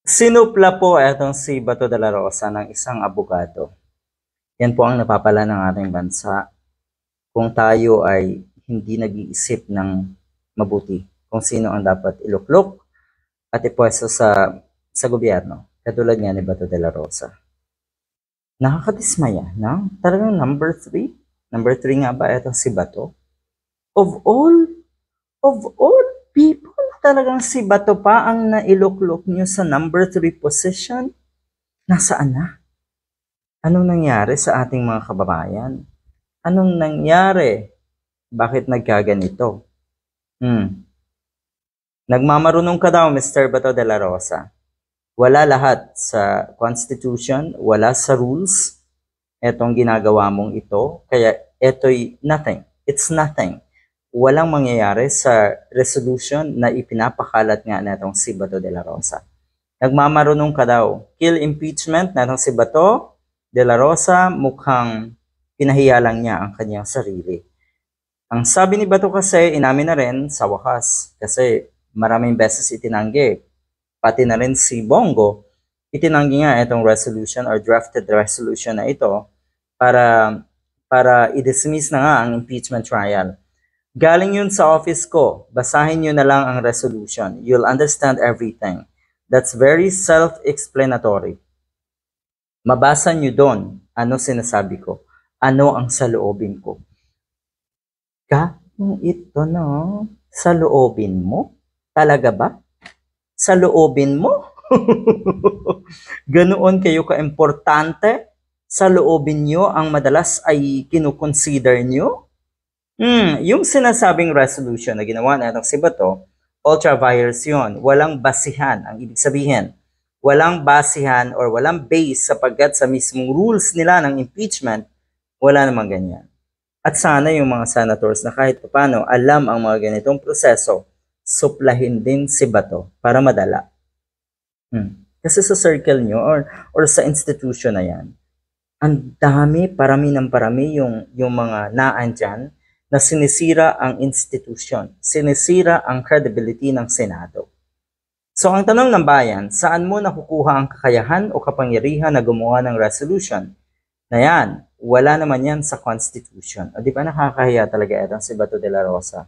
Sinupla po etong si Bato de la Rosa ng isang abogado. Yan po ang napapala ng ating bansa kung tayo ay hindi nag-iisip ng mabuti kung sino ang dapat iluklok at ipwesto sa gobyerno. Katulad nga ni Bato de la Rosa. Nakakadismaya, no? Talagang number 3? Number 3 nga ba etong si Bato? Of all people, talagang si Bato pa ang nailuklok nyo sa number 3 position? Nasaan na? Anong nangyari sa ating mga kababayan? Anong nangyari? Bakit nagkaganito? Nagmamarunong ka daw, Mr. Bato de la Rosa. Wala lahat sa Constitution, wala sa rules, etong ginagawa mong ito. Kaya ito'y nothing. It's nothing. Walang mangyayari sa resolution na ipinapakalat nga netong si Bato de la Rosa. Nagmamarunong ka daw. Kill impeachment netong si Bato de la Rosa, mukhang pinahiya lang niya ang kanyang sarili. Ang sabi ni Bato kasi, inamin na rin sa wakas, kasi maraming beses itinanggi. Pati na rin si Bongo, itinanggi nga itong resolution or drafted resolution na ito para i-dismiss na nga ang impeachment trial. Galing yun sa office ko, basahin nyo na lang ang resolution. You'll understand everything. That's very self-explanatory. Mabasa nyo doon, ano sinasabi ko, ano ang saloobin ko. Kung ito no, saloobin mo? Talaga ba? Saloobin mo? Ganoon kayo ka-importante? Saloobin nyo ang madalas ay kinukonsider nyo? Yung sinasabing resolution na ginawa na itong si Bato, ultra vires yun. Walang basihan. Ang ibig sabihin, walang basihan or walang base sapagkat sa mismong rules nila ng impeachment, wala namang ganyan. At sana yung mga senators na kahit paano alam ang mga ganitong proseso, suplahin din si Bato para madala. Kasi sa circle nyo or sa institution na yan, ang dami, parami ng parami yung mga naandyan na sinisira ang institution, sinisira ang credibility ng Senado. So ang tanong ng bayan, saan mo nakukuha ang kakayahan o kapangyarihan na gumawa ng resolution? Na yan, wala naman yan sa Constitution. O di ba nakakahiya talaga itong si Bato de la Rosa?